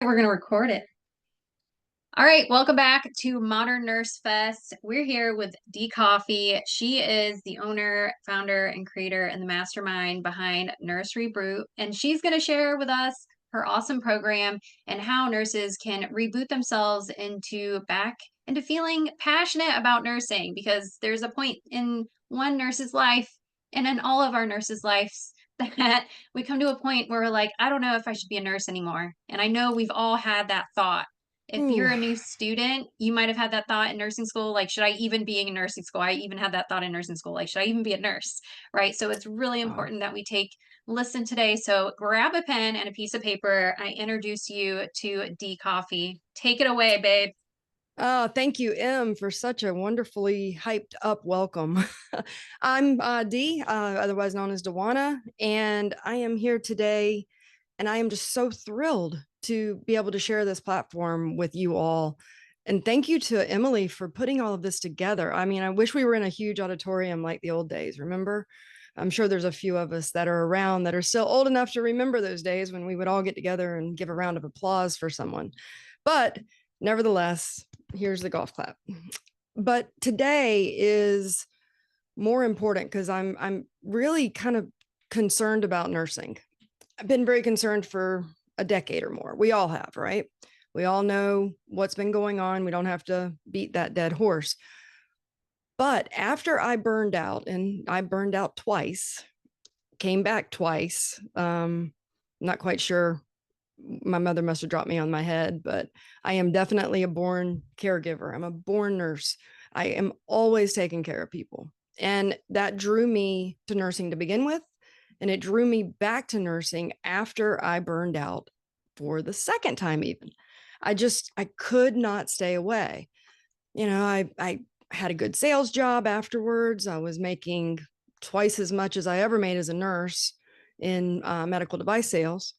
We're going to record it. All right, welcome back to Modern Nurse Fest. We're here with Dee Coffey. She is the owner, founder, and creator and the mastermind behind Nurse Reboot. And she's going to share with us her awesome program and how nurses can reboot themselves back into feeling passionate about nursing, because there's a point in one nurse's life and in all of our nurses' lives that we come to a point where we're like, I don't know if I should be a nurse anymore. And I know we've all had that thought. If Ooh, you're a new student, you might have had that thought in nursing school, like, should I even be in nursing school? I even had that thought in nursing school, like, should I even be a nurse? Right. So it's really wow. important that we take listen today. So grab a pen and a piece of paper. I introduce you to Dee Coffey. Take it away, babe. Thank you, M, for such a wonderfully hyped up welcome. I'm Dee, otherwise known as Dewana, and I am here today, and I am just so thrilled to be able to share this platform with you all. And thank you to Emily for putting all of this together. I mean, I wish we were in a huge auditorium like the old days, remember? I'm sure there's a few of us that are around that are still old enough to remember those days when we would all get together and give a round of applause for someone. But nevertheless, here's the golf clap. But today is more important because I'm really kind of concerned about nursing. I've been very concerned for a decade or more. We all have, right? We all know what's been going on. We don't have to beat that dead horse. But after I burned out, and I burned out twice, came back twice, not quite sure, my mother must have dropped me on my head, but I am definitely a born caregiver. I'm a born nurse. I am always taking care of people. And that drew me to nursing to begin with. And it drew me back to nursing after I burned out for the second time, even. I could not stay away. I had a good sales job afterwards. I was making twice as much as I ever made as a nurse in medical device sales.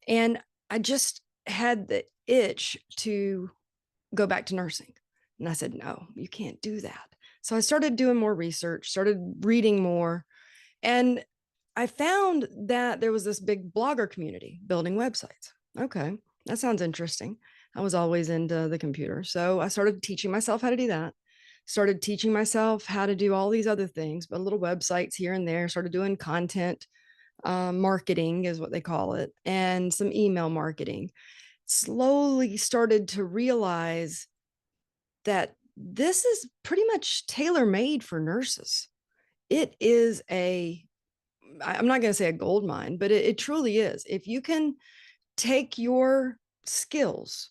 And I just had the itch to go back to nursing. And I said, no, you can't do that. So I started doing more research, started reading more. And I found that there was this big blogger community building websites. Okay, that sounds interesting. I was always into the computer. So I started teaching myself how to do that. Started teaching myself how to do all these other things, but little websites here and there, started doing content marketing is what they call it, and some email marketing. Slowly started to realize that this is pretty much tailor made for nurses. It is I'm not going to say a gold mine, but it truly is. If you can take your skills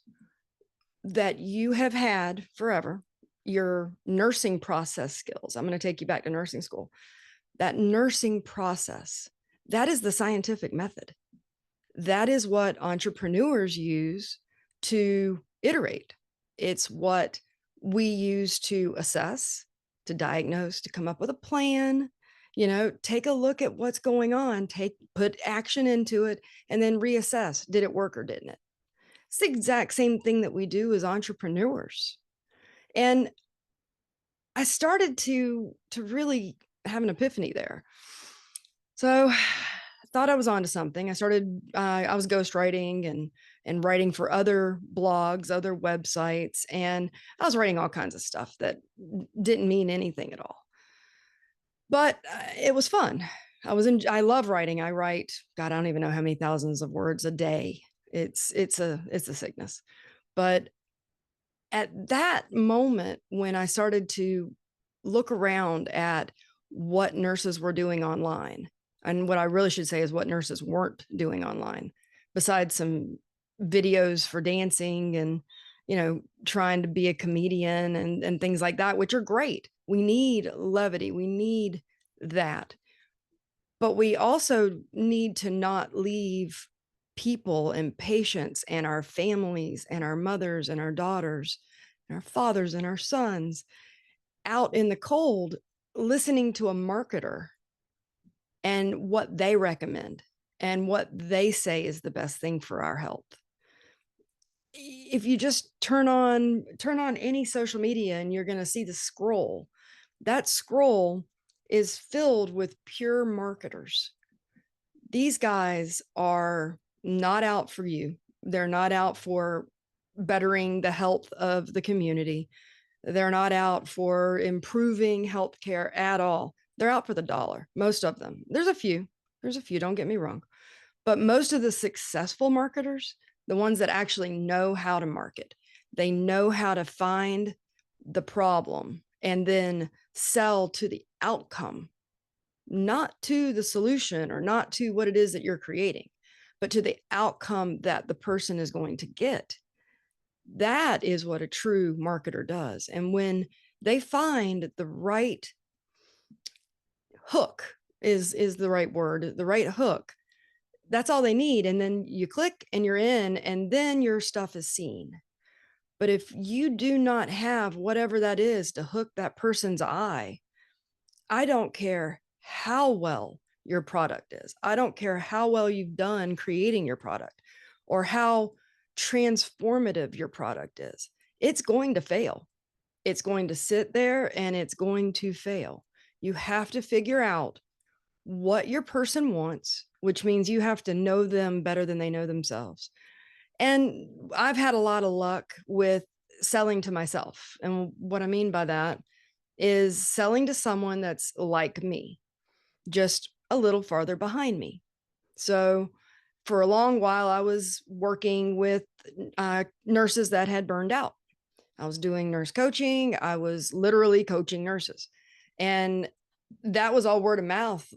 that you have had forever, your nursing process skills, I'm going to take you back to nursing school, that nursing process, that is the scientific method. That is what entrepreneurs use to iterate. It's what we use to assess, to diagnose, to come up with a plan, take a look at what's going on, put action into it, and then reassess. Did it work or didn't it? It's the exact same thing that we do as entrepreneurs. And I started to really have an epiphany there. So I thought I was onto something. I was ghostwriting and writing for other blogs, other websites, and I was writing all kinds of stuff that didn't mean anything at all. But it was fun. I love writing. I write, God, I don't even know how many thousands of words a day. It's a sickness. But at that moment when I started to look around at what nurses were doing online, and what I really should say is what nurses weren't doing online, besides some videos for dancing and, trying to be a comedian and things like that, which are great. We need levity. We need that. But we also need to not leave people and patients and our families and our mothers and our daughters and our fathers and our sons out in the cold listening to a marketer and what they recommend and what they say is the best thing for our health. If you just turn on any social media and you're going to see the scroll, that scroll is filled with pure marketers. These guys are not out for you. They're not out for bettering the health of the community. They're not out for improving healthcare at all. They're out for the dollar, most of them. There's a few, don't get me wrong. But most of the successful marketers, the ones that actually know how to market, they know how to find the problem and then sell to the outcome, not to the solution or not to what it is that you're creating, but to the outcome that the person is going to get. That is what a true marketer does. And when they find the right hook is the right word, the right hook, that's all they need. And then you click and you're in, and then your stuff is seen. But if you do not have whatever that is to hook that person's eye, I don't care how well your product is. I don't care how well you've done creating your product or how transformative your product is. It's going to fail. It's going to sit there and it's going to fail. You have to figure out what your person wants, which means you have to know them better than they know themselves. And I've had a lot of luck with selling to myself. And what I mean by that is selling to someone that's like me, just a little farther behind me. So for a long while, I was working with nurses that had burned out. I was doing nurse coaching. I was literally coaching nurses. And that was all word of mouth.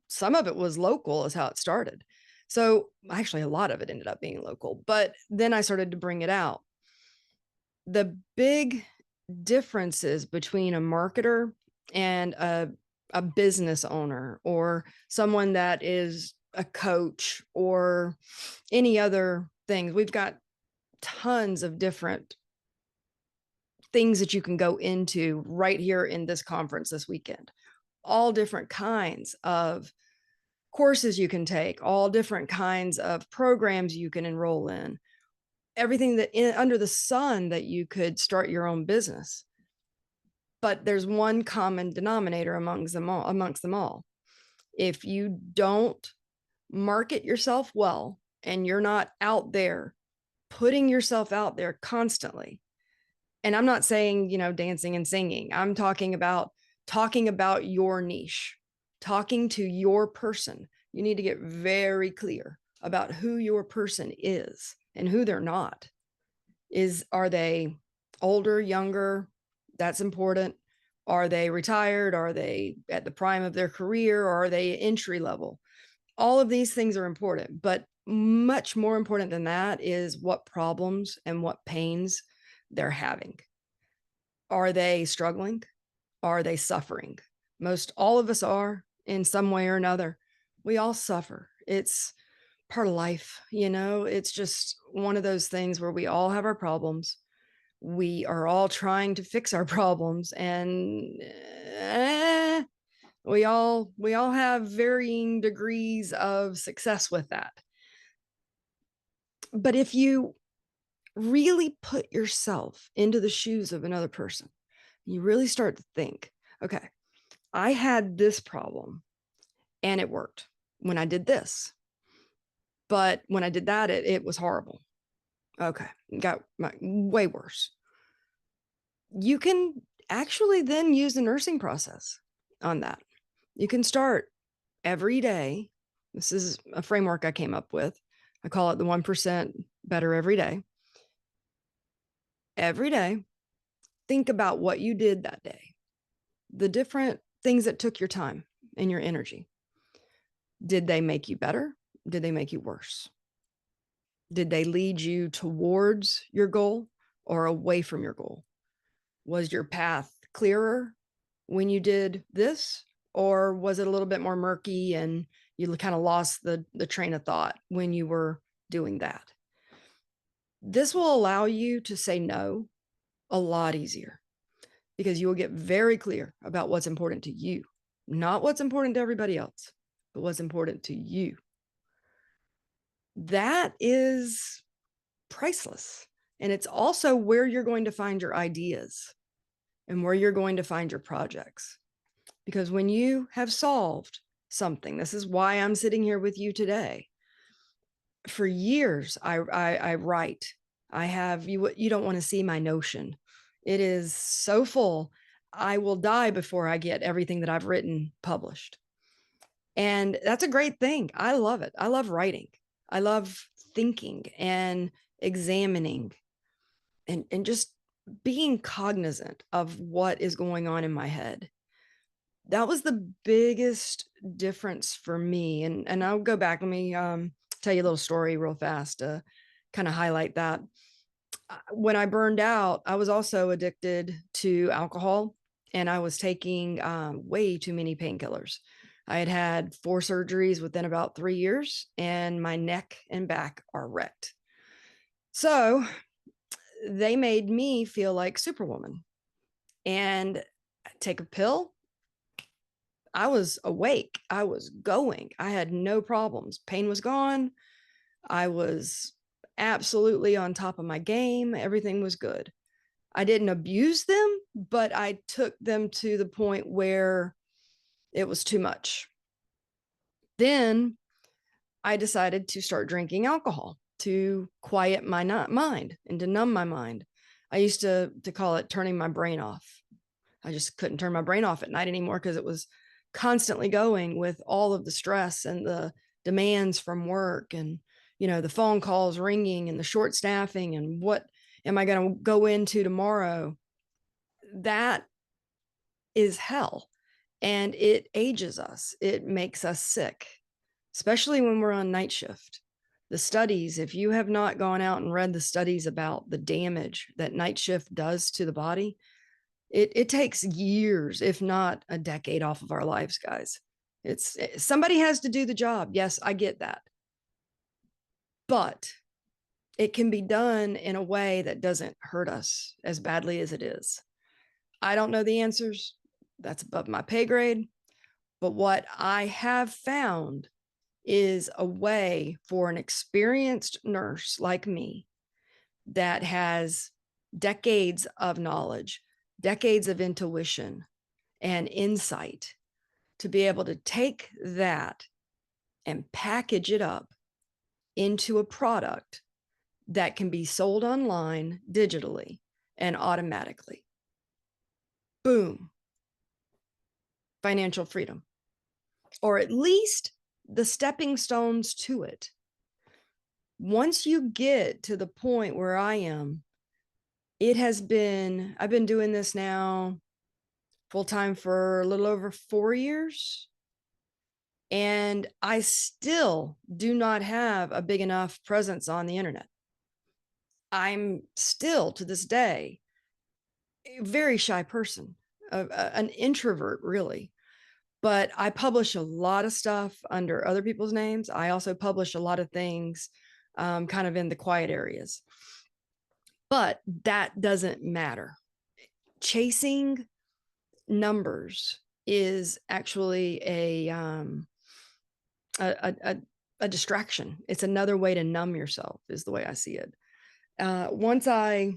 Some of it was local, is how it started. So actually, a lot of it ended up being local. But then I started to bring it out. The big differences between a marketer and a business owner or someone that is a coach or any other things, we've got tons of different things that you can go into right here in this conference this weekend. All different kinds of courses you can take, all different kinds of programs you can enroll in, everything that under the sun that you could start your own business. But there's one common denominator amongst them all. If you don't market yourself well and you're not out there putting yourself out there constantly, and I'm not saying, dancing and singing. I'm talking about your niche, talking to your person. You need to get very clear about who your person is and who they're not. Are they older, younger? That's important. Are they retired? Are they at the prime of their career? Or are they entry level? All of these things are important, but much more important than that is what problems and what pains they're having. Are they struggling? Are they suffering? Most all of us are in some way or another. We all suffer. It's part of life, it's just one of those things where we all have our problems. We are all trying to fix our problems, and we all have varying degrees of success with that. But if you really put yourself into the shoes of another person, you really start to think, okay, I had this problem and it worked when I did this. But when I did that, it was horrible. Okay, got way worse. You can actually then use the nursing process on that. You can start every day. This is a framework I came up with. I call it the 1% better every day. Every day, think about what you did that day, the different things that took your time and your energy. Did they make you better? Did they make you worse? Did they lead you towards your goal or away from your goal? Was your path clearer when you did this, or was it a little bit more murky and you kind of lost the train of thought when you were doing that? This will allow you to say no a lot easier because you will get very clear about what's important to you, not what's important to everybody else, but what's important to you. That is priceless. And it's also where you're going to find your ideas and where you're going to find your projects. Because when you have solved something, this is why I'm sitting here with you today. For years, I write. I have you don't want to see my Notion. It is so full. I will die before I get everything that I've written published. And that's a great thing. I love it. I love writing. I love thinking and examining and just being cognizant of what is going on in my head. That was the biggest difference for me. And I'll go back. Let me tell you a little story real fast to kind of highlight that. When I burned out, I was also addicted to alcohol, and I was taking way too many painkillers. I had had 4 surgeries within about 3 years, and my neck and back are wrecked. So they made me feel like Superwoman. And take a pill, I was awake. I was going. I had no problems. Pain was gone. I was absolutely on top of my game. Everything was good. I didn't abuse them, but I took them to the point where it was too much. Then I decided to start drinking alcohol to quiet my mind and to numb my mind. I used to call it turning my brain off. I just couldn't turn my brain off at night anymore because it was constantly going with all of the stress and the demands from work and the phone calls ringing and the short staffing and what am I going to go into tomorrow. That is hell, and it ages us. It makes us sick, especially when we're on night shift. The studies, if you have not gone out and read the studies about the damage that night shift does to the body, it takes years, if not a decade off of our lives, guys. It's somebody has to do the job. Yes, I get that. But it can be done in a way that doesn't hurt us as badly as it is. I don't know the answers. That's above my pay grade. But what I have found is a way for an experienced nurse like me that has decades of knowledge, decades of intuition and insight to be able to take that and package it up into a product that can be sold online digitally and automatically. Boom. Financial freedom, or at least the stepping stones to it. Once you get to the point where I am, I've been doing this now full time for a little over 4 years. And I still do not have a big enough presence on the internet. I'm still to this day a very shy person, an introvert, really. But I publish a lot of stuff under other people's names. I also publish a lot of things kind of in the quiet areas. But that doesn't matter. Chasing numbers is actually a distraction. It's another way to numb yourself, is the way I see it. Once I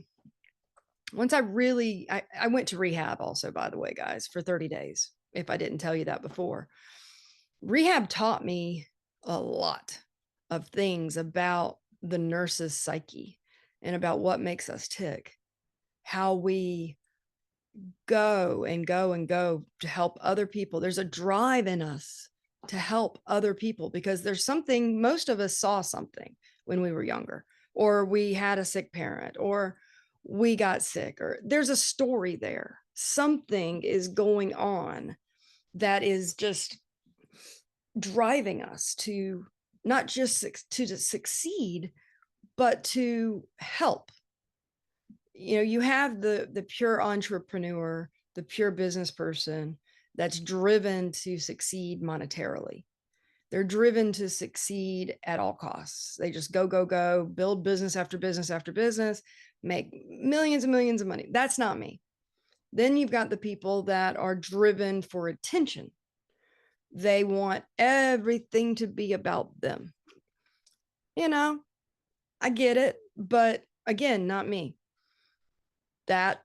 really, I went to rehab also, by the way, guys, for 30 days, if I didn't tell you that before. Rehab taught me a lot of things about the nurse's psyche and about what makes us tick, how we go and go and go to help other people. There's a drive in us to help other people because there's something, most of us saw something when we were younger, or we had a sick parent, or we got sick, or there's a story there. Something is going on that is just driving us to not just to succeed, but to help. You have the pure entrepreneur, the pure business person that's driven to succeed monetarily. They're driven to succeed at all costs. They just go, go, go, build business after business after business, make millions and millions of money. That's not me. Then you've got the people that are driven for attention. They want everything to be about them. I get it, but again, not me. That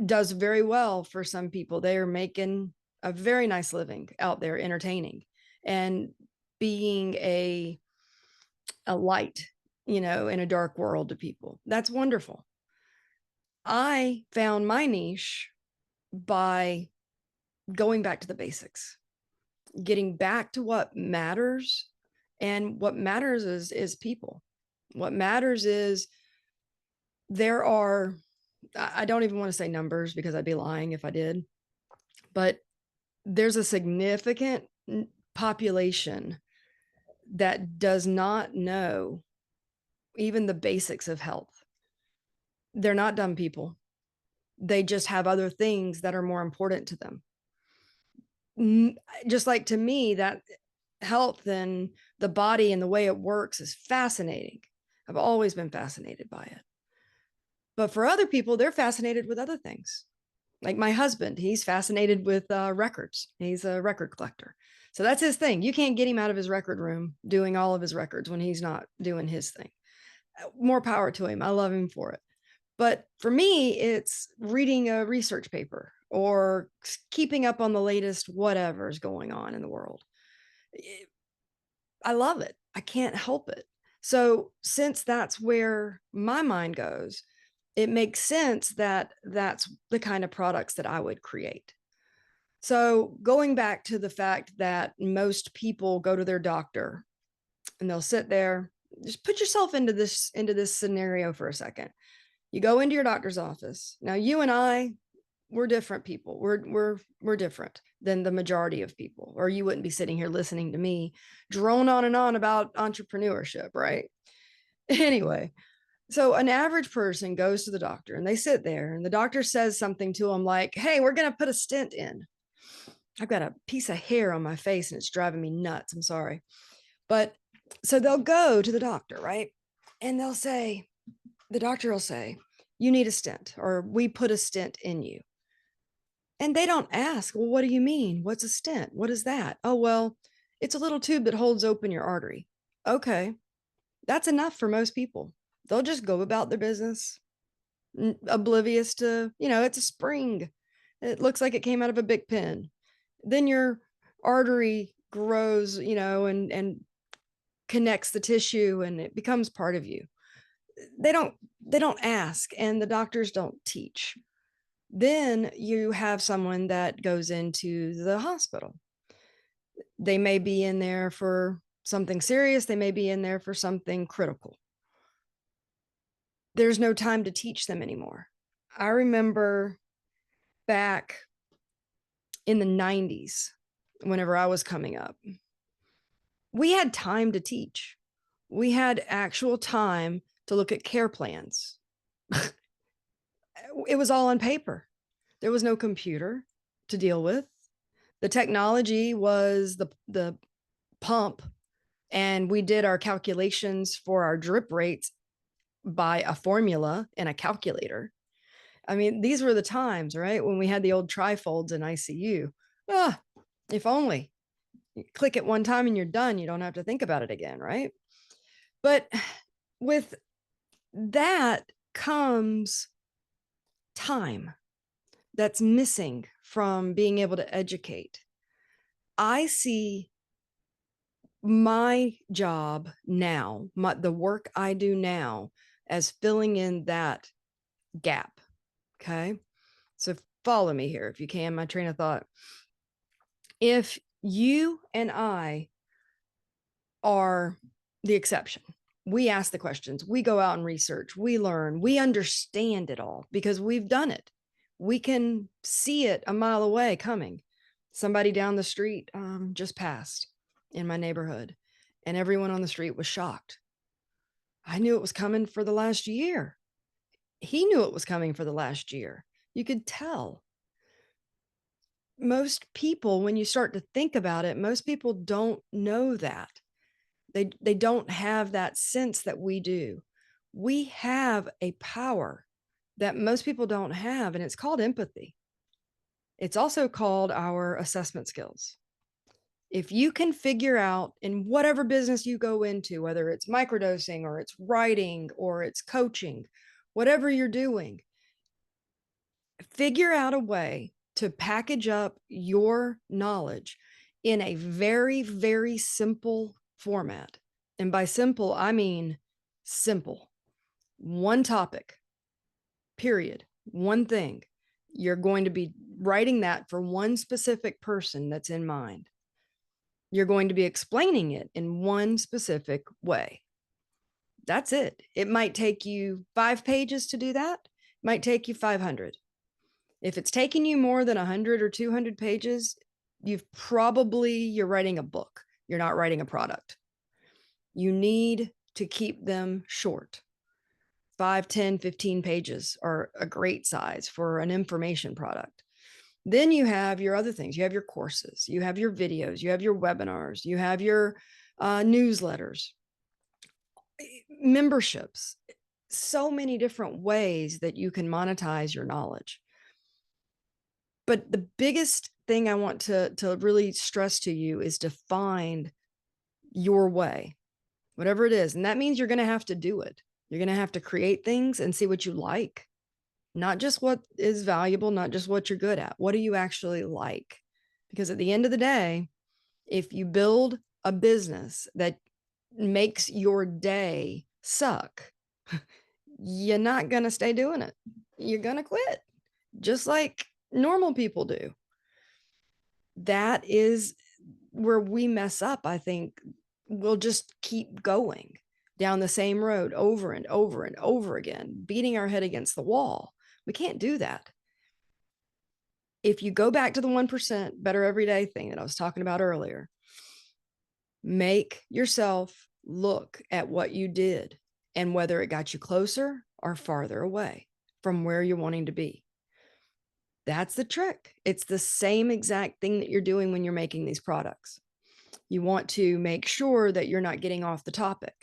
does very well for some people. They are making a very nice living out there entertaining and being a a light, in a dark world to people. That's wonderful. I found my niche by going back to the basics, getting back to what matters. And what matters is people. What matters is there are, I don't even want to say numbers because I'd be lying if I did, but there's a significant population that does not know even the basics of health. They're not dumb people. They just have other things that are more important to them. Just like to me, that health and the body and the way it works is fascinating. I've always been fascinated by it. But for other people, they're fascinated with other things. Like my husband, he's fascinated with records. He's a record collector. So that's his thing. You can't get him out of his record room doing all of his records when he's not doing his thing. More power to him. I love him for it. But for me, it's reading a research paper or keeping up on the latest whatever's going on in the world. I love it. I can't help it. So since that's where my mind goes, it makes sense that that's the kind of products that I would create. So going back to the fact that most people go to their doctor and they'll sit there, just put yourself into this scenario for a second. You go into your doctor's office. Now you and I, we're different people. We're different than the majority of people, or you wouldn't be sitting here listening to me drone on and on about entrepreneurship, right? Anyway, so an average person goes to the doctor and they sit there and the doctor says something to them like, "Hey, we're going to put a stent in." I've got a piece of hair on my face and it's driving me nuts. I'm sorry. But so they'll go to the doctor, right? And the doctor will say, "You need a stent," or "We put a stent in you." And they don't ask, "Well, what do you mean? What's a stent? What is that?" "Oh, well, it's a little tube that holds open your artery." Okay, that's enough for most people. They'll just go about their business, oblivious to, it's a spring. It looks like it came out of a big pen. Then your artery grows, and connects the tissue and it becomes part of you. They don't ask, and the doctors don't teach. Then you have someone that goes into the hospital. They may be in there for something serious. They may be in there for something critical. There's no time to teach them anymore. I remember back in the 90s, whenever I was coming up, we had time to teach. We had actual time to look at care plans. It was all on paper. There was no computer to deal with. The technology was the pump, and we did our calculations for our drip rates by a formula in a calculator. I mean, these were the times, right? When we had the old trifolds in ICU. Ah, if only. You click it one time and you're done. You don't have to think about it again, right? But with that comes time that's missing from being able to educate. I see my job now, the work I do now, as filling in that gap. Okay. So follow me here if you can, my train of thought. If you and I are the exception, we ask the questions, we go out and research, we learn, we understand it all because we've done it. We can see it a mile away coming. Somebody down the street just passed in my neighborhood, and everyone on the street was shocked. I knew it was coming for the last year. He knew it was coming for the last year. You could tell. Most people, when you start to think about it, most people don't know that. They don't have that sense that we do. We have a power that most people don't have, and it's called empathy. It's also called our assessment skills. If you can figure out in whatever business you go into, whether it's microdosing or it's writing or it's coaching, whatever you're doing, figure out a way to package up your knowledge in a very, very simple format And by simple, I mean simple. One topic, period, one thing. You're going to be writing that for one specific person that's in mind. You're going to be explaining it in one specific way. That's it. It might take you 5 pages to do that. It might take you 500. If it's taking you more than 100 or 200 pages, you're writing a book. You're not writing a product. You need to keep them short. 5, 10, 15 pages are a great size for an information product. Then you have your other things. You have your courses, you have your videos, you have your webinars, you have your newsletters, memberships, so many different ways that you can monetize your knowledge. But the biggest thing I want to really stress to you is to find your way, whatever it is. And that means you're going to have to do it. You're going to have to create things and see what you like, not just what is valuable, not just what you're good at. What do you actually like? Because at the end of the day, if you build a business that makes your day suck, you're not going to stay doing it. You're going to quit, just like normal people do. That is where we mess up. I think we'll just keep going down the same road over and over and over again, beating our head against the wall. We can't do that. If you go back to the 1% better every day thing that I was talking about earlier, make yourself look at what you did and whether it got you closer or farther away from where you're wanting to be. That's the trick. It's the same exact thing that you're doing when you're making these products. You want to make sure that you're not getting off the topic.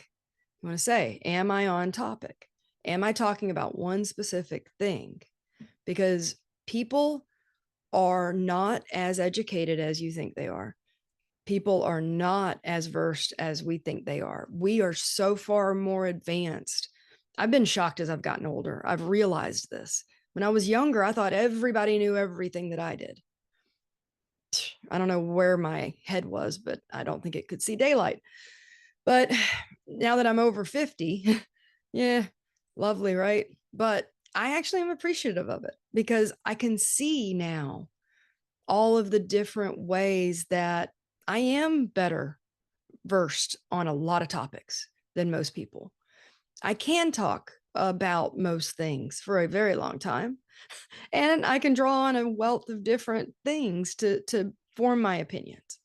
You want to say, am I on topic? Am I talking about one specific thing? Because people are not as educated as you think they are. People are not as versed as we think they are. We are so far more advanced. I've been shocked as I've gotten older. I've realized this. When I was younger, I thought everybody knew everything that I did. I don't know where my head was, but I don't think it could see daylight. But now that I'm over 50, yeah, lovely, right? But I actually am appreciative of it because I can see now all of the different ways that I am better versed on a lot of topics than most people. I can talk about most things for a very long time, and I can draw on a wealth of different things to form my opinions.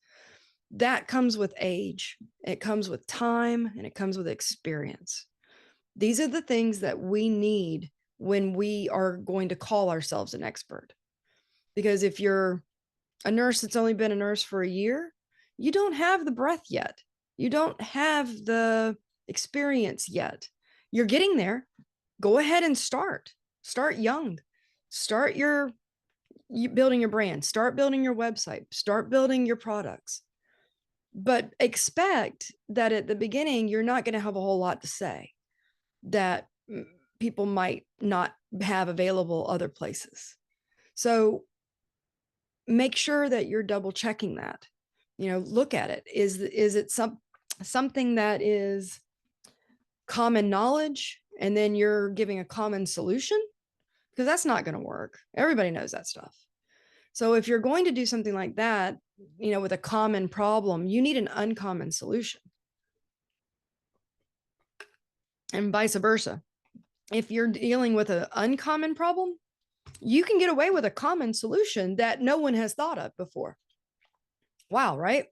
That comes with age, it comes with time, and it comes with experience. These are the things that we need when we are going to call ourselves an expert. Because if you're a nurse that's only been a nurse for a year, you don't have the breadth yet. You don't have the experience yet. You're getting there. Go ahead and start. Start young. Start building your brand. Start building your website. Start building your products. But expect that at the beginning, you're not going to have a whole lot to say that people might not have available other places. So make sure that you're double checking that. Look at it. Is it something that is common knowledge and then you're giving a common solution? Because that's not going to work. Everybody knows that stuff. So if you're going to do something like that, with a common problem, you need an uncommon solution. And vice versa. If you're dealing with an uncommon problem, you can get away with a common solution that no one has thought of before. Wow, right?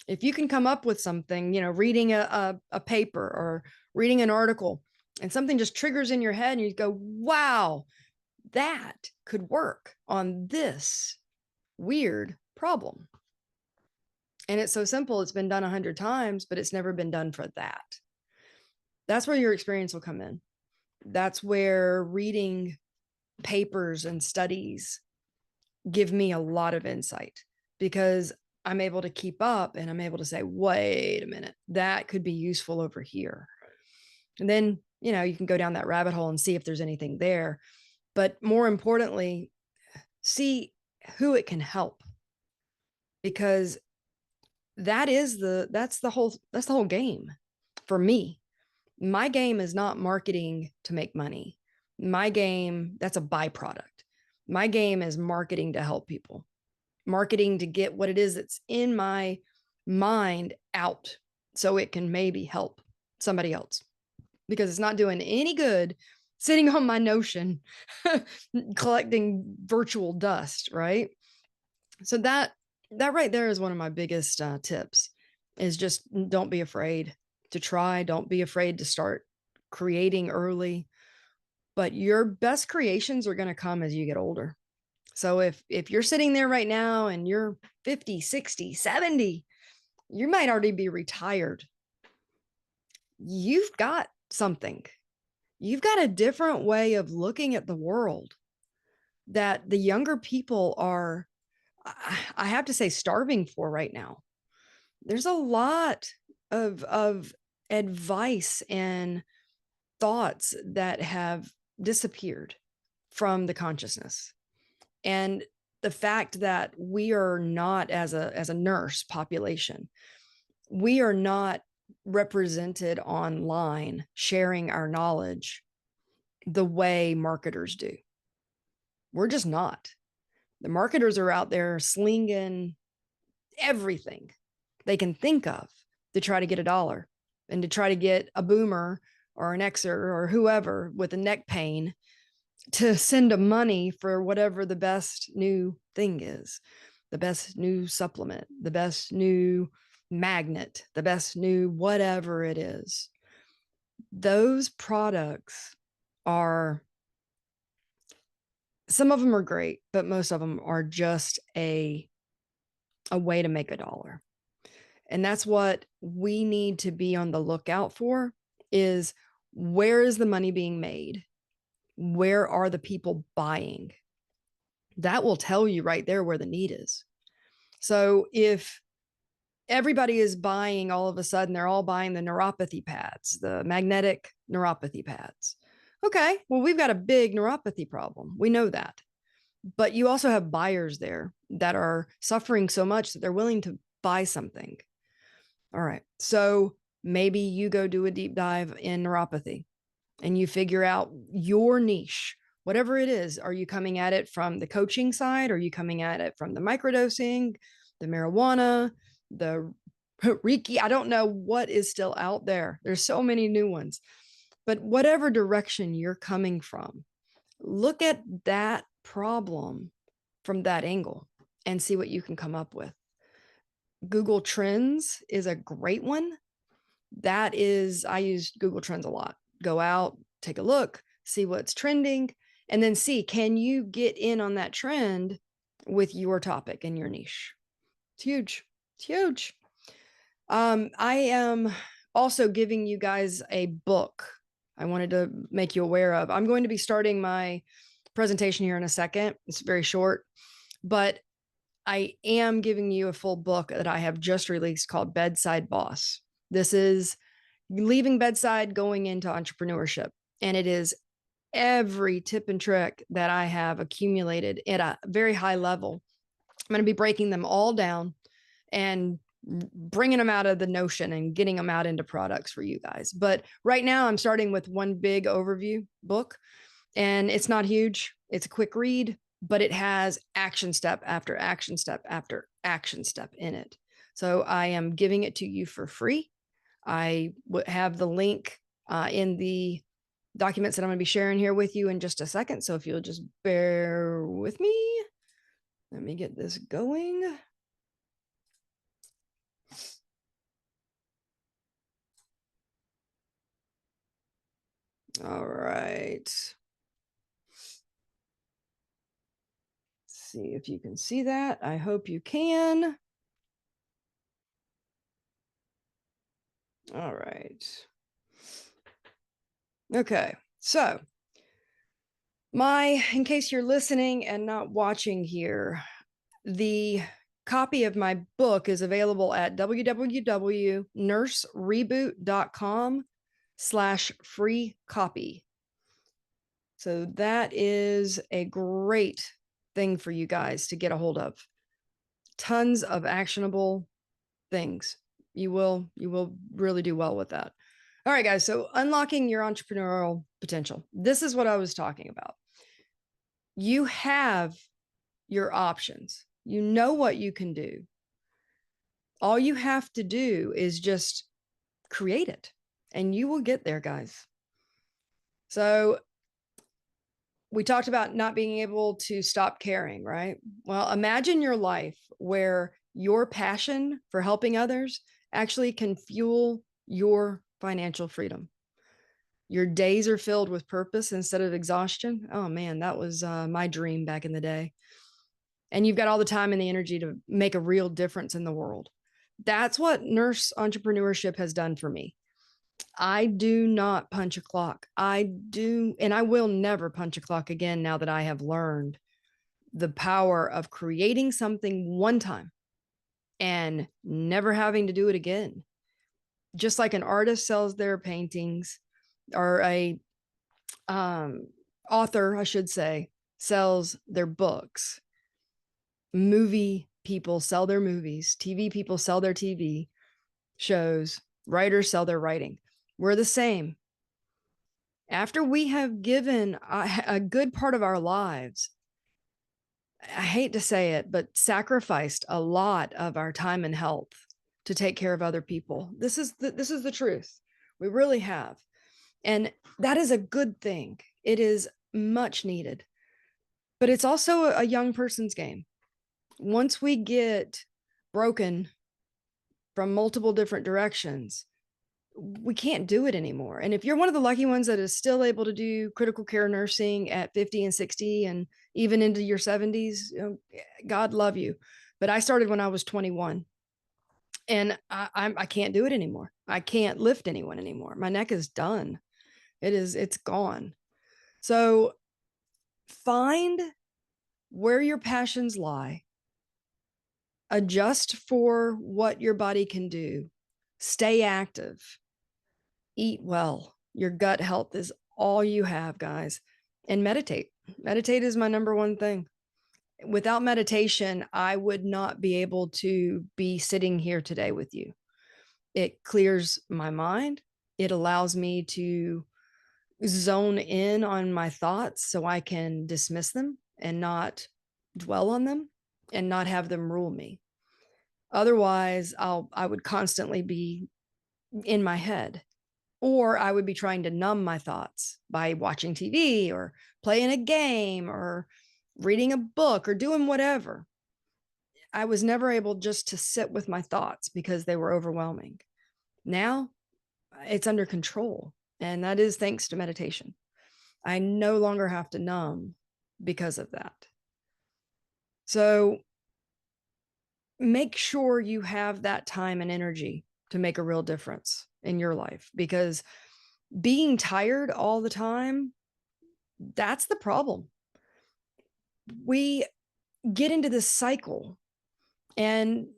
If you can come up with something, reading a paper or reading an article and something just triggers in your head and you go, wow, that could work on this weird problem. And it's so simple. It's been done 100 times, but it's never been done for that. That's where your experience will come in. That's where reading papers and studies give me a lot of insight because I'm able to keep up and I'm able to say, wait a minute, that could be useful over here. And then, you can go down that rabbit hole and see if there's anything there. But more importantly, see who it can help, because that's the whole game. for me. My game is not marketing to make money. My game, that's a byproduct. My game is marketing to help people, marketing to get what it is that's in my mind out so it can maybe help somebody else, because it's not doing any good sitting on my Notion collecting virtual dust, right? So that right there is one of my biggest tips, is just don't be afraid to try. Don't be afraid to start creating early. But your best creations are going to come as you get older. So if you're sitting there right now and you're 50, 60, 70, you might already be retired. You've got something. You've got a different way of looking at the world that the younger people are, I have to say, starving for right now. There's a lot of advice and thoughts that have disappeared from the consciousness. And the fact that we are not, as a nurse population, we are not represented online sharing our knowledge the way marketers do. We're just not. The marketers are out there slinging everything they can think of to try to get a dollar and to try to get a boomer or an Xer or whoever with a neck pain to send them money for whatever the best new thing is, the best new supplement, the best new magnet, the best new whatever it is. Those products are, some of them are great, but most of them are just a way to make a dollar. And that's what we need to be on the lookout for, is where is the money being made? Where are the people buying? That will tell you right there where the need is. So if everybody is buying, all of a sudden, they're all buying the neuropathy pads, the magnetic neuropathy pads. Okay, well, we've got a big neuropathy problem. We know that. But you also have buyers there that are suffering so much that they're willing to buy something. All right. So maybe you go do a deep dive in neuropathy and you figure out your niche, whatever it is. Are you coming at it from the coaching side? Are you coming at it from the microdosing, the marijuana, the Reiki? I don't know what is still out there. There's so many new ones. But whatever direction you're coming from, look at that problem from that angle and see what you can come up with. Google Trends is a great one. That is, I use Google Trends a lot. Go out, take a look, see what's trending, and then see, can you get in on that trend with your topic and your niche? It's huge. It's huge. I am also giving you guys a book I wanted to make you aware of. I'm going to be starting my presentation here in a second. It's very short, but I am giving you a full book that I have just released called Bedside Boss. This is leaving bedside, going into entrepreneurship. And it is every tip and trick that I have accumulated at a very high level. I'm going to be breaking them all down and bringing them out of the Notion and getting them out into products for you guys. But right now I'm starting with one big overview book, and it's not huge. It's a quick read, but it has action step after action step after action step in it. So I am giving it to you for free. I have the link in the documents that I'm going to be sharing here with you in just a second. So if you'll just bear with me, let me get this going. All right. See if you can see that. I hope you can. All right. Okay. So in case you're listening and not watching here, the copy of my book is available at www.nursereboot.com/free copy. So that is a great thing for you guys to get a hold of. Tons of actionable things. You will really do well with that. All right, guys. So unlocking your entrepreneurial potential. This is what I was talking about. You have your options. You know what you can do. All you have to do is just create it and you will get there, guys. So we talked about not being able to stop caring, right? Well, imagine your life where your passion for helping others actually can fuel your financial freedom. Your days are filled with purpose instead of exhaustion. Oh man, that was my dream back in the day. And you've got all the time and the energy to make a real difference in the world. That's what nurse entrepreneurship has done for me. I do not punch a clock. I do, and I will never punch a clock again now that I have learned the power of creating something one time and never having to do it again. Just like an artist sells their paintings, or a author, I should say, sells their books. Movie people sell their movies. TV people sell their TV shows. Writers sell their writing. We're the same. After we have given a good part of our lives, I hate to say it, but sacrificed a lot of our time and health to take care of other people. This is the truth. We really have. And that is a good thing. It is much needed. But it's also a young person's game. Once we get broken from multiple different directions, we can't do it anymore. And if you're one of the lucky ones that is still able to do critical care nursing at 50 and 60 and even into your 70s, God love you. But I started when I was 21 and I can't do it anymore. I can't lift anyone anymore. My neck is done. It's gone. So find where your passions lie, adjust for what your body can do, stay active, eat well. Your gut health is all you have, guys. And meditate. Meditate is my number one thing. Without meditation, I would not be able to be sitting here today with you. It clears my mind. It allows me to zone in on my thoughts so I can dismiss them and not dwell on them and not have them rule me. Otherwise, I would constantly be in my head, or I would be trying to numb my thoughts by watching TV or playing a game or reading a book or doing whatever. I was never able just to sit with my thoughts because they were overwhelming. Now it's under control, and that is thanks to meditation. I no longer have to numb because of that. So make sure you have that time and energy to make a real difference in your life, because being tired all the time, that's the problem. We get into this cycle, and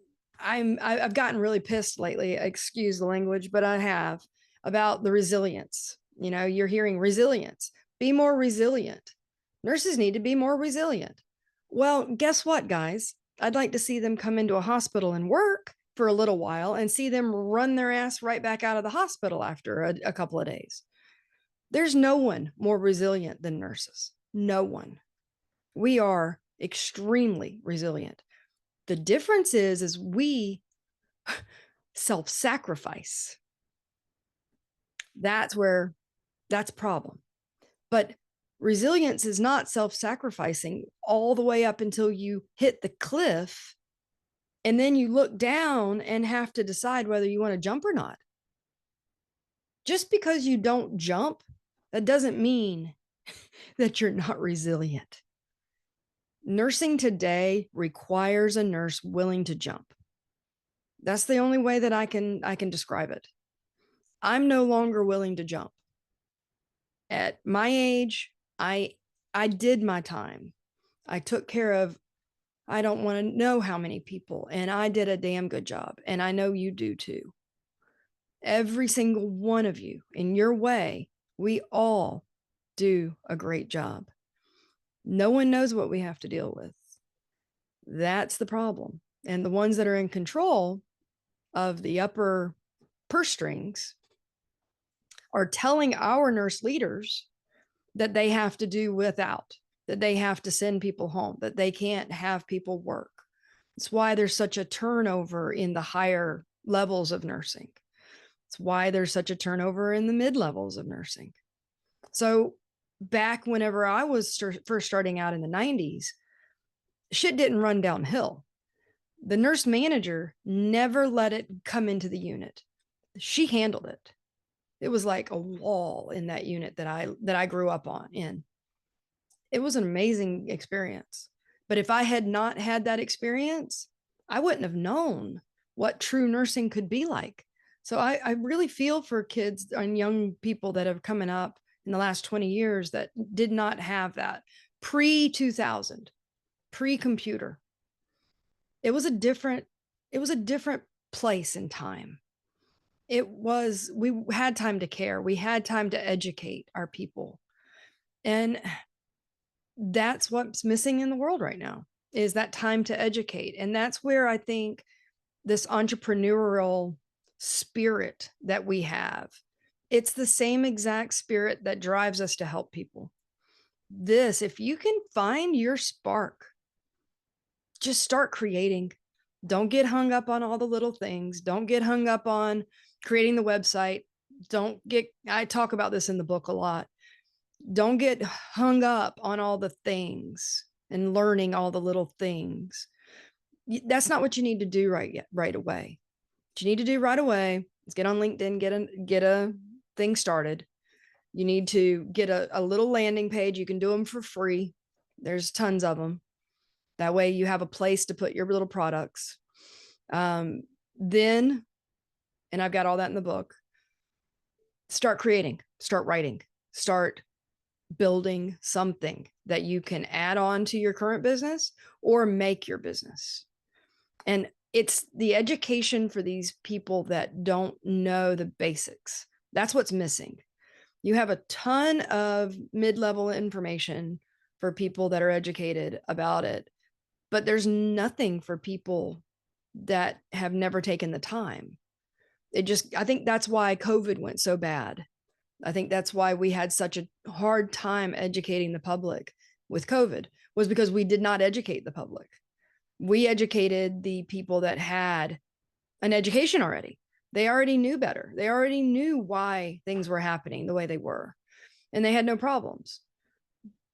I've gotten really pissed lately, excuse the language, but I have, about the resilience. You're hearing resilience, be more resilient. Nurses need to be more resilient. Well, guess what, guys? I'd like to see them come into a hospital and work for a little while and see them run their ass right back out of the hospital after a couple of days. There's no one more resilient than nurses. No one. We are extremely resilient. The difference is we self-sacrifice. That's a problem. But resilience is not self-sacrificing all the way up until you hit the cliff, and then you look down and have to decide whether you want to jump or not. Just because you don't jump, that doesn't mean that you're not resilient. Nursing today requires a nurse willing to jump. That's the only way that I can describe it. I'm no longer willing to jump. At my age, I did my time. I took care of, I don't want to know how many people, and I did a damn good job. And I know you do too. Every single one of you in your way, we all do a great job. No one knows what we have to deal with. That's the problem. And the ones that are in control of the upper purse strings, are telling our nurse leaders that they have to do without, that they have to send people home, that they can't have people work. It's why there's such a turnover in the higher levels of nursing. It's why there's such a turnover in the mid levels of nursing. So back whenever I was first starting out in the 90s, shit didn't run downhill. The nurse manager never let it come into the unit. She handled it. It was like a wall in that unit that I grew up in. It was an amazing experience. But if I had not had that experience, I wouldn't have known what true nursing could be like. So I really feel for kids and young people that have coming up in the last 20 years that did not have that pre-2000, pre-computer. It was a different place in time. We had time to care. We had time to educate our people. And that's what's missing in the world right now, is that time to educate. And that's where I think this entrepreneurial spirit that we have, it's the same exact spirit that drives us to help people. If you can find your spark, just start creating. Don't get hung up on all the little things. Don't get hung up on creating the website. I talk about this in the book a lot. Don't get hung up on all the things and learning all the little things. That's not what you need to do right away. What you need to do right away is get on LinkedIn, get a thing started. You need to get a little landing page. You can do them for free. There's tons of them. That way you have a place to put your little products. Then, and I've got all that in the book, start creating, start writing, start building something that you can add on to your current business or make your business. And it's the education for these people that don't know the basics. That's what's missing. You have a ton of mid-level information for people that are educated about it, but there's nothing for people that have never taken the time. I think that's why COVID went so bad. I think that's why we had such a hard time educating the public with COVID, was because we did not educate the public. We educated the people that had an education already. They already knew better. They already knew why things were happening the way they were, and they had no problems.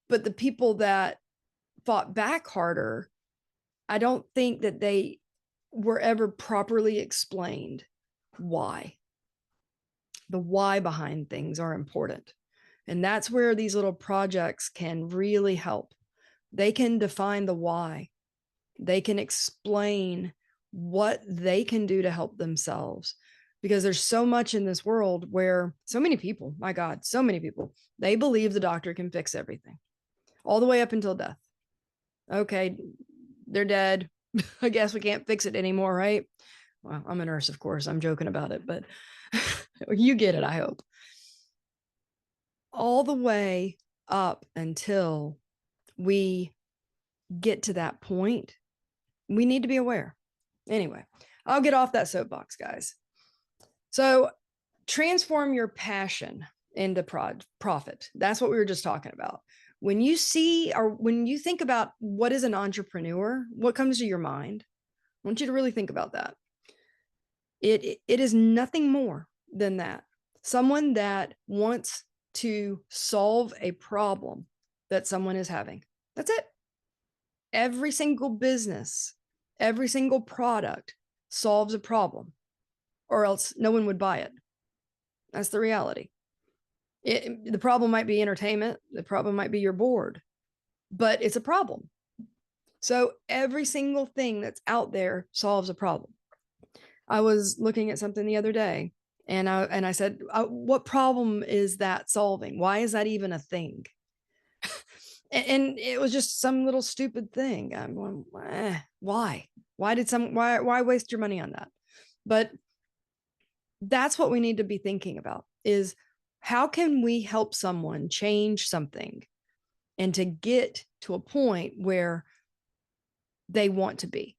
But the people that fought back harder, I don't think that they were ever properly explained why. The why behind things are important. And that's where these little projects can really help. They can define the why. They can explain what they can do to help themselves. Because there's so much in this world where so many people, my God, so many people, they believe the doctor can fix everything, all the way up until death. Okay, they're dead. I guess we can't fix it anymore, right? Well, I'm a nurse, of course. I'm joking about it, but you get it, I hope. All the way up until we get to that point, we need to be aware. Anyway, I'll get off that soapbox, guys. So transform your passion into profit. That's what we were just talking about. When you think about what is an entrepreneur, what comes to your mind? I want you to really think about that. It is nothing more than that. Someone that wants to solve a problem that someone is having. That's it. Every single business, every single product solves a problem, or else no one would buy it. That's the reality. The problem might be entertainment. The problem might be you're bored, but it's a problem. So every single thing that's out there solves a problem. I was looking at something the other day, and I said, what problem is that solving? Why is that even a thing? And it was just some little stupid thing. I'm going, why? Why waste your money on that? But that's what we need to be thinking about, is how can we help someone change something and to get to a point where they want to be.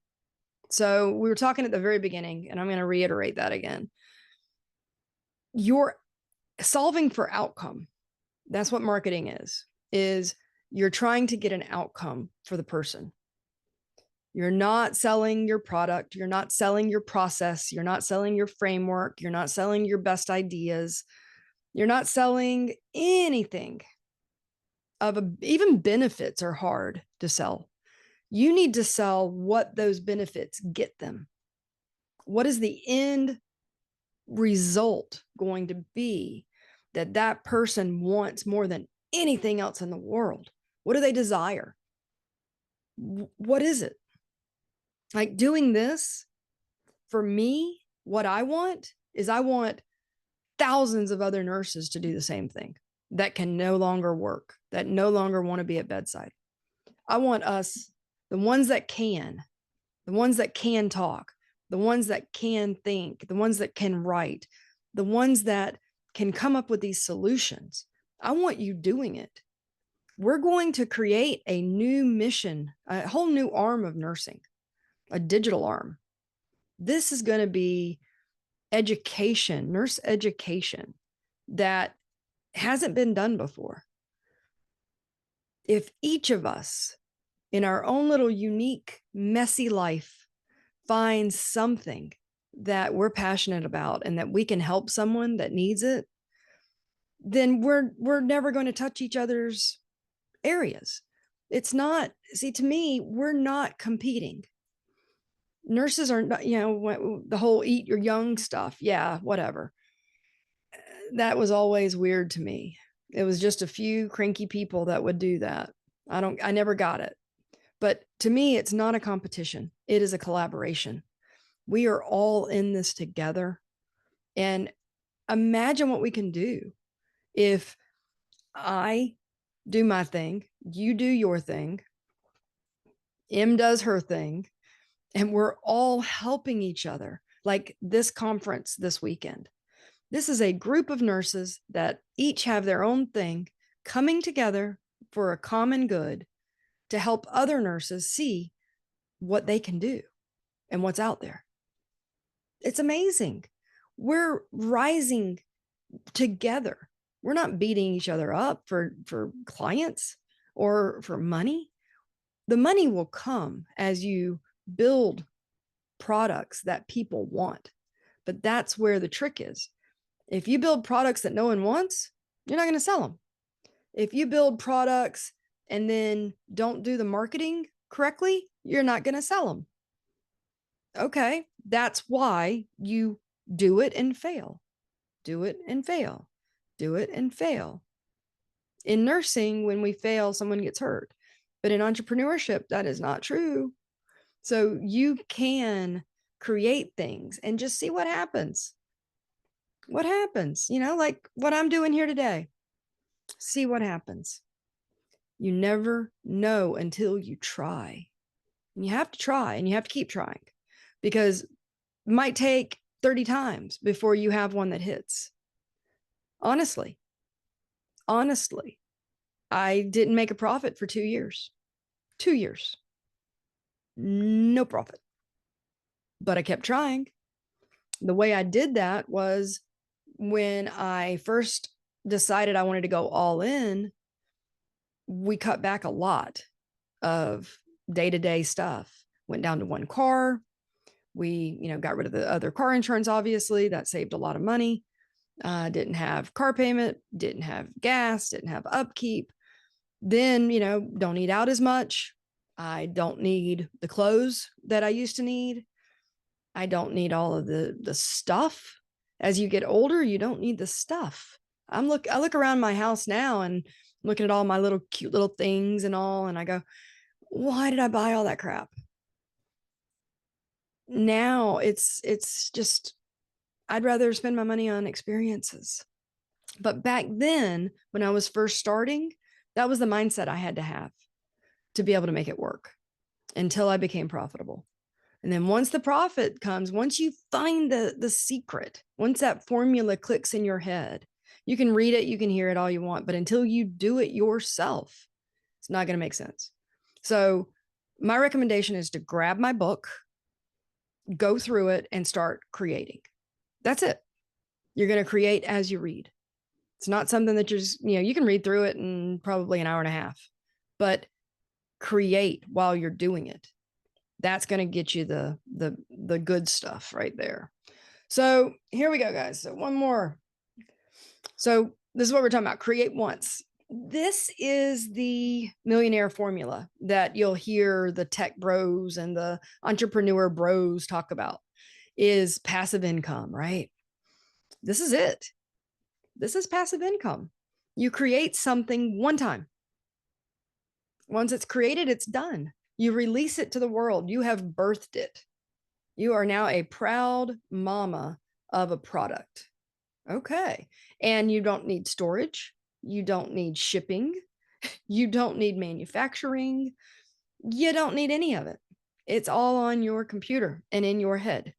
So we were talking at the very beginning, and I'm going to reiterate that again. Your solving for outcome. That's what marketing is you're trying to get an outcome for the person. You're not selling your product. You're not selling your process. You're not selling your framework. You're not selling your best ideas. You're not selling anything even benefits are hard to sell. You need to sell what those benefits get them. What is the end result going to be that that person wants more than anything else in the world? What do they desire? What is it? Like doing this for me, what I want is I want thousands of other nurses to do the same thing that can no longer work, that no longer want to be at bedside. I want us, the ones that can, the ones that can talk, the ones that can think, the ones that can write, the ones that can come up with these solutions. I want you doing it. We're going to create a new mission, a whole new arm of nursing, a digital arm. This is going to be education, nurse education that hasn't been done before. If each of us in our own little unique, messy life finds something that we're passionate about and that we can help someone that needs it, then we're never going to touch each other's areas. It's not, see, to me, we're not competing. Nurses are not, the whole eat your young stuff. Yeah, whatever. That was always weird to me. It was just a few cranky people that would do that. I never got it. But to me, it's not a competition. It is a collaboration. We are all in this together. And imagine what we can do if I do my thing, you do your thing, M does her thing, and we're all helping each other. Like this conference this weekend. This is a group of nurses that each have their own thing coming together for a common good to help other nurses see what they can do and what's out there. It's amazing. We're rising together. We're not beating each other up for clients or for money. The money will come as you build products that people want. But that's where the trick is. If you build products that no one wants, you're not going to sell them. If you build products and then don't do the marketing correctly, you're not going to sell them. Okay, that's why you do it and fail. Do it and fail. Do it and fail. In nursing, when we fail, someone gets hurt. But in entrepreneurship, that is not true. So you can create things and just see what happens. What happens? Like what I'm doing here today. See what happens. You never know until you try. And you have to try and you have to keep trying because it might take 30 times before you have one that hits. Honestly, I didn't make a profit for 2 years. 2 years. No profit. But I kept trying. The way I did that was when I first decided I wanted to go all in, we cut back a lot of day-to-day stuff. Went down to one car. We, got rid of the other car insurance, obviously. That saved a lot of money. Didn't have car payment, didn't have gas, didn't have upkeep. Then, don't eat out as much. I don't need the clothes that I used to need. I don't need all of the stuff. As you get older, you don't need the stuff. I look around my house now and looking at all my little cute little things and all, and I go, why did I buy all that crap? Now it's just, I'd rather spend my money on experiences. But back then, when I was first starting, that was the mindset I had to have to be able to make it work until I became profitable. And then once the profit comes, once you find the secret, once that formula clicks in your head, you can read it, you can hear it all you want, but until you do it yourself, it's not going to make sense. So my recommendation is to grab my book, go through it and start creating. That's it. You're going to create as you read. It's not something that you're just, you can read through it in probably an hour and a half, but create while you're doing it. That's going to get you the good stuff right there. So here we go, guys. So one more. So this is what we're talking about. Create once. This is the millionaire formula that you'll hear the tech bros and the entrepreneur bros talk about, is passive income, right? This is it. This is passive income. You create something one time. Once it's created, it's done. You release it to the world. You have birthed it. You are now a proud mama of a product. Okay. And you don't need storage. You don't need shipping. You don't need manufacturing. You don't need any of it. It's all on your computer and in your head.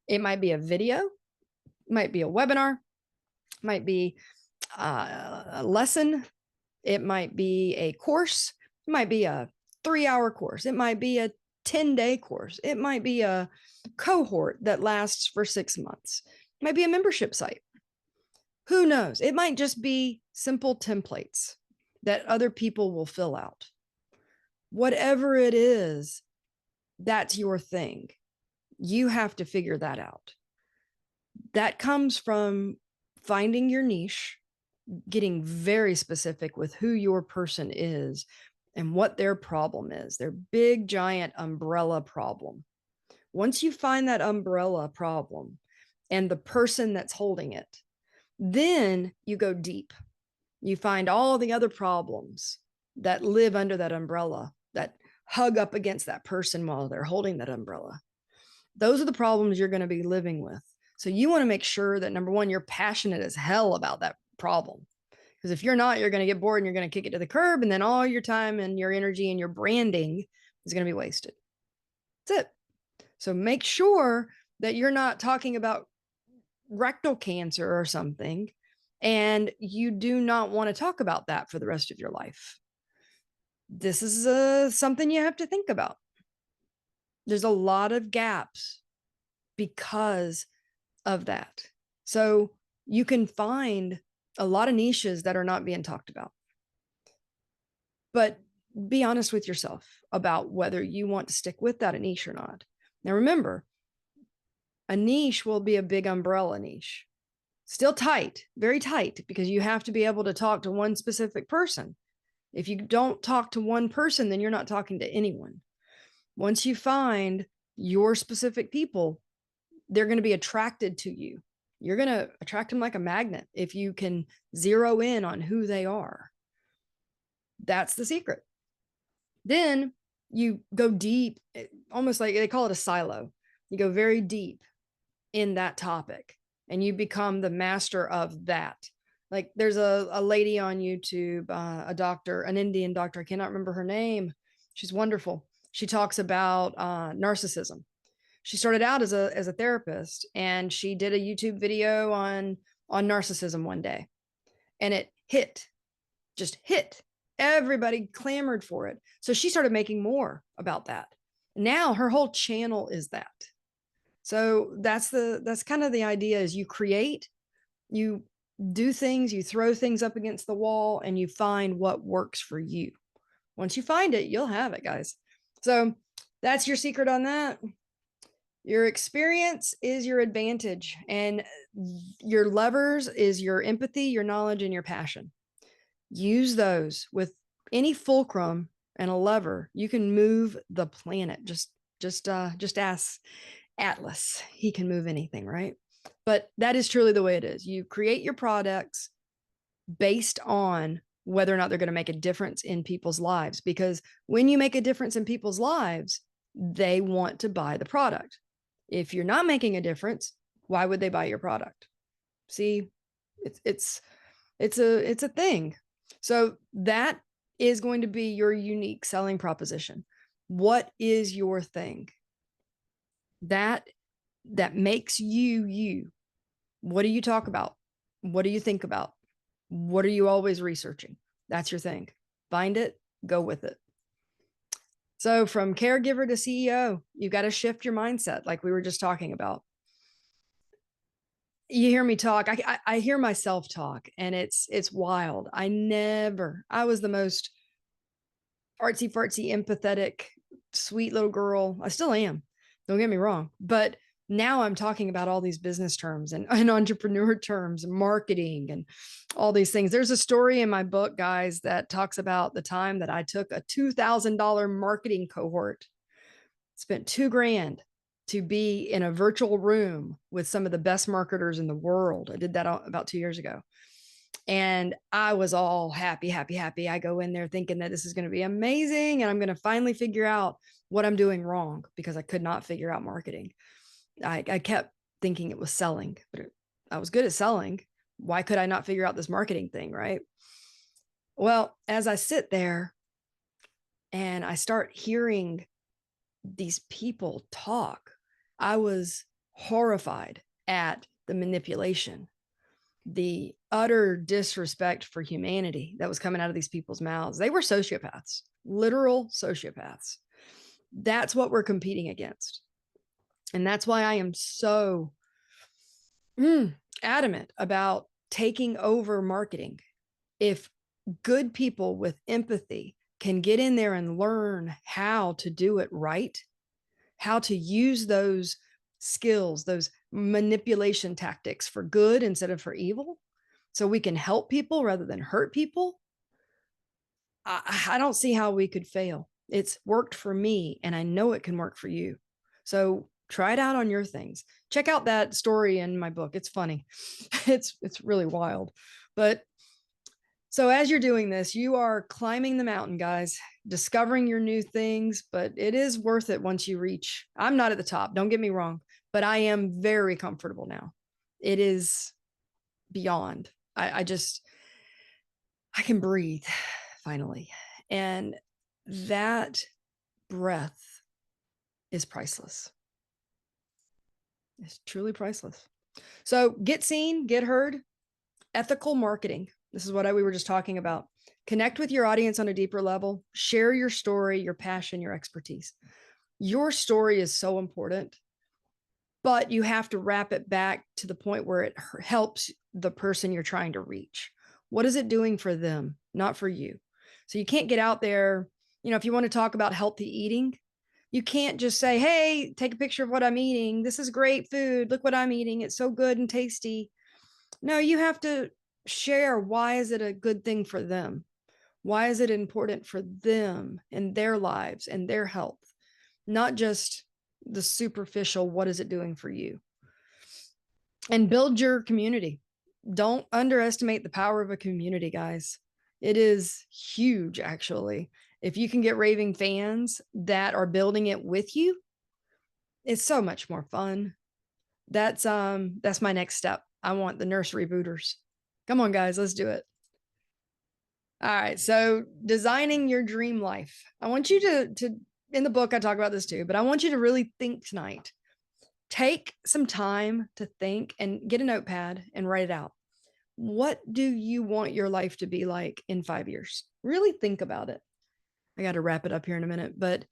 It might be a video, might be a webinar, might be a lesson. It might be a course. It might be a 3-hour course. It might be a 10-day course. It might be a cohort that lasts for 6 months. It might be a membership site. Who knows? It might just be simple templates that other people will fill out. Whatever it is, that's your thing. You have to figure that out. That comes from finding your niche, getting very specific with who your person is and what their problem is, their big, giant umbrella problem. Once you find that umbrella problem and the person that's holding it, then you go deep. You find all the other problems that live under that umbrella, that hug up against that person while they're holding that umbrella. Those are the problems you're going to be living with. So you want to make sure that, number one, you're passionate as hell about that problem. Because if you're not, you're going to get bored and you're going to kick it to the curb. And then all your time and your energy and your branding is going to be wasted. That's it. So make sure that you're not talking about rectal cancer or something, and you do not want to talk about that for the rest of your life. This is something you have to think about. There's a lot of gaps because of that. So you can find a lot of niches that are not being talked about. But be honest with yourself about whether you want to stick with that niche or not. Now, remember, a niche will be a big umbrella niche. Still tight, very tight, because you have to be able to talk to one specific person. If you don't talk to one person, then you're not talking to anyone. Once you find your specific people, they're going to be attracted to you. You're going to attract them like a magnet if you can zero in on who they are. That's the secret. Then you go deep, almost like they call it a silo. You go very deep in that topic and you become the master of that. Like there's a lady on YouTube, a doctor, an Indian doctor. I cannot remember her name. She's wonderful. She talks about narcissism. She started out as a therapist, and she did a YouTube video on narcissism one day, and it just hit. Everybody clamored for it. So she started making more about that. Now her whole channel is that. So that's kind of the idea, is you create, you do things, you throw things up against the wall, and you find what works for you. Once you find it, you'll have it, guys. So that's your secret on that. Your experience is your advantage, and your levers is your empathy, your knowledge, and your passion. Use those. With any fulcrum and a lever, you can move the planet. Just ask Atlas. He can move anything, right? But that is truly the way it is. You create your products based on whether or not they're going to make a difference in people's lives, because when you make a difference in people's lives, they want to buy the product. If you're not making a difference, why would they buy your product? See, it's a thing. So that is going to be your unique selling proposition. What is your thing? That makes you you. What do you talk about? What do you think about? What are you always researching? That's your thing. Find it, go with it. So from caregiver to CEO, you got to shift your mindset, like we were just talking about. you hear me talk. I hear myself talk, and it's wild. I was the most artsy fartsy, empathetic, sweet little girl. I still am. Don't get me wrong. But now I'm talking about all these business terms and entrepreneur terms and marketing and all these things. There's a story in my book, guys, that talks about the time that I took a $2,000 marketing cohort, spent 2 grand to be in a virtual room with some of the best marketers in the world. I did that about 2 years ago. And I was all happy, happy, happy. I go in there thinking that this is going to be amazing and I'm going to finally figure out what I'm doing wrong because I could not figure out marketing. I kept thinking it was selling, but I was good at selling. Why could I not figure out this marketing thing? Right. Well, as I sit there and I start hearing these people talk, I was horrified at the manipulation, the utter disrespect for humanity that was coming out of these people's mouths. They were sociopaths, literal sociopaths. That's what we're competing against. And that's why I am so adamant about taking over marketing. If good people with empathy can get in there and learn how to do it right, how to use those skills, those manipulation tactics for good instead of for evil, so we can help people rather than hurt people, I don't see how we could fail. It's worked for me, and I know it can work for you. So try it out on your things. Check out that story in my book. It's funny. It's really wild. But so as you're doing this, you are climbing the mountain, guys, discovering your new things, but it is worth it once you reach. I'm not at the top, don't get me wrong, but I am very comfortable now. It is beyond. I just, I can breathe finally. And that breath is priceless. It's truly priceless. So get seen, get heard, ethical marketing. This is what we were just talking about. Connect with your audience on a deeper level. Share your story, your passion, your expertise. Your story is so important, but you have to wrap it back to the point where it helps the person you're trying to reach. What is it doing for them, not for you? So you can't get out there, if you want to talk about healthy eating, you can't just say, hey, take a picture of what I'm eating. This is great food. Look what I'm eating. It's so good and tasty. No, you have to share, why is it a good thing for them? Why is it important for them and their lives and their health? Not just the superficial, what is it doing for you? And build your community. Don't underestimate the power of a community, guys. It is huge, actually. If you can get raving fans that are building it with you, it's so much more fun. That's my next step. I want the nurse rebooters. Come on, guys, let's do it. All right. So designing your dream life. I want you to in the book, I talk about this too, but I want you to really think tonight. Take some time to think and get a notepad and write it out. What do you want your life to be like in 5 years? Really think about it. I got to wrap it up here in a minute, but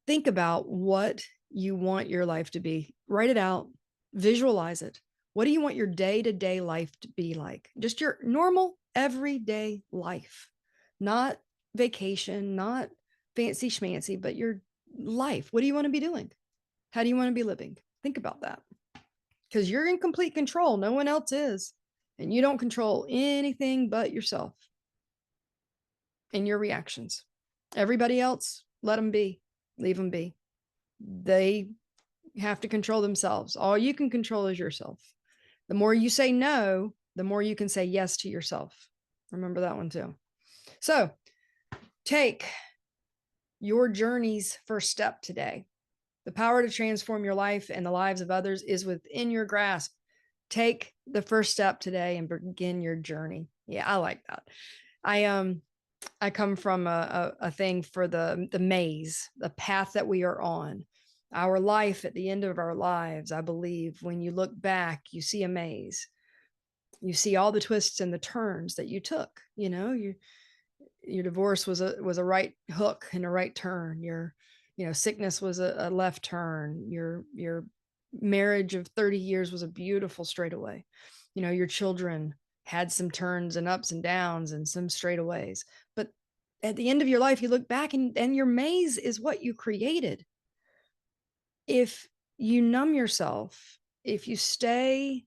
think about what you want your life to be. Write it out, visualize it. What do you want your day-to-day life to be like? Just your normal, everyday life, not vacation, not fancy schmancy, but your life. What do you want to be doing? How do you want to be living? Think about that, because you're in complete control. No one else is. And you don't control anything but yourself and your reactions. Everybody else, let them be, leave them be. They have to control themselves. All you can control is yourself. The more you say no, the more you can say yes to yourself. Remember that one too. So take your journey's first step today. The power to transform your life and the lives of others is within your grasp. Take the first step today and begin your journey. Yeah, I like that. I come from a thing for the maze, the path that we are on. Our life at the end of our lives, I believe, when you look back, you see a maze. You see all the twists and the turns that you took. Your divorce was a right hook and a right turn. Your sickness was a left turn. Your marriage of 30 years was a beautiful straightaway. You know, your children had some turns and ups and downs and some straightaways. But at the end of your life, you look back and your maze is what you created. If you numb yourself, if you stay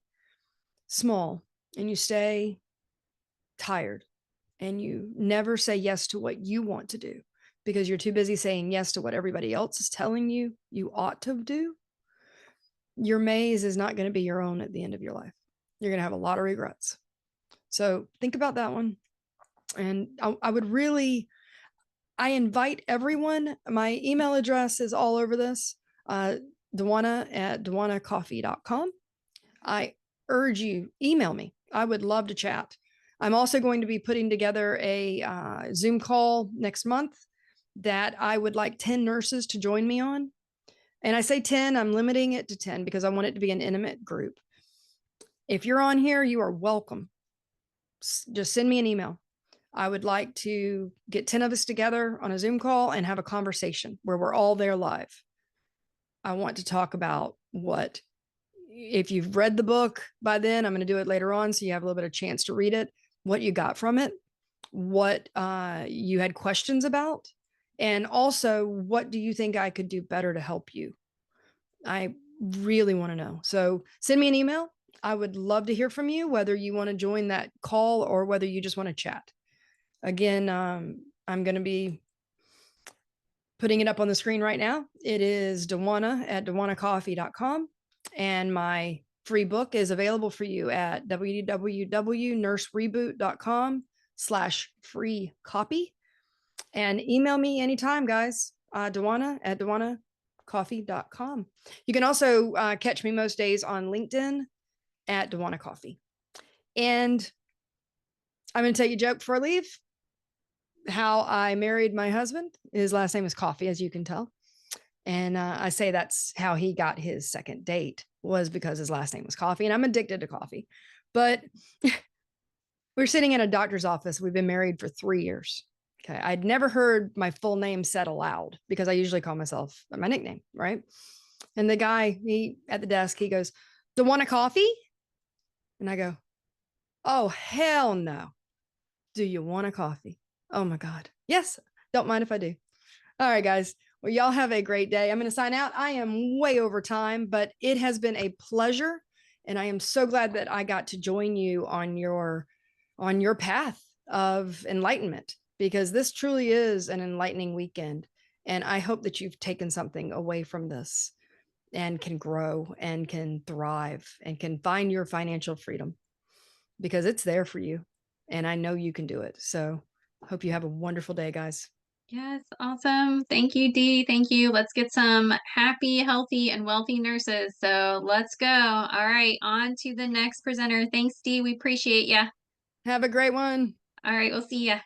small and you stay tired and you never say yes to what you want to do because you're too busy saying yes to what everybody else is telling you you ought to do, your maze is not going to be your own at the end of your life. You're going to have a lot of regrets. So think about that one. And I would really, I invite everyone. My email address is all over this. Dewana at dewanacoffey.com. I urge you, email me. I would love to chat. I'm also going to be putting together a Zoom call next month that I would like 10 nurses to join me on. And I say 10, I'm limiting it to 10 because I want it to be an intimate group. If you're on here, you are welcome. Just send me an email. I would like to get 10 of us together on a Zoom call and have a conversation where we're all there live. I want to talk about what, if you've read the book by then, I'm going to do it later on so you have a little bit of chance to read it, what you got from it, what you had questions about, and also what do you think I could do better to help you? I really want to know. So send me an email. I would love to hear from you, whether you want to join that call or whether you just want to chat. Again, I'm going to be putting it up on the screen right now. It is Dewana at dewanacoffey.com. And my free book is available for you at www.nursereboot.com/free copy. And email me anytime, guys. Dewana at dewanacoffey.com. You can also catch me most days on LinkedIn at Dewana Coffey. And I'm going to tell you a joke before I leave. How I married my husband. His last name is Coffey, as you can tell. And I say that's how he got his second date, was because his last name was Coffey. And I'm addicted to coffee. But we're sitting in a doctor's office. We've been married for 3 years. Okay. I'd never heard my full name said aloud because I usually call myself my nickname, right? And the guy, at the desk, he goes, "Dewana Coffey?" And I go, "Oh, hell no. Do you want a coffee?" Oh my God. Yes. Don't mind if I do. All right, guys. Well, y'all have a great day. I'm going to sign out. I am way over time, but it has been a pleasure. And I am so glad that I got to join you on your path of enlightenment, because this truly is an enlightening weekend. And I hope that you've taken something away from this and can grow and can thrive and can find your financial freedom, because it's there for you. And I know you can do it. So hope you have a wonderful day, guys. Yes, awesome. Thank you, Dee. Thank you. Let's get some happy, healthy, and wealthy nurses. So let's go. All right, on to the next presenter. Thanks, Dee. We appreciate you. Have a great one. All right, we'll see ya.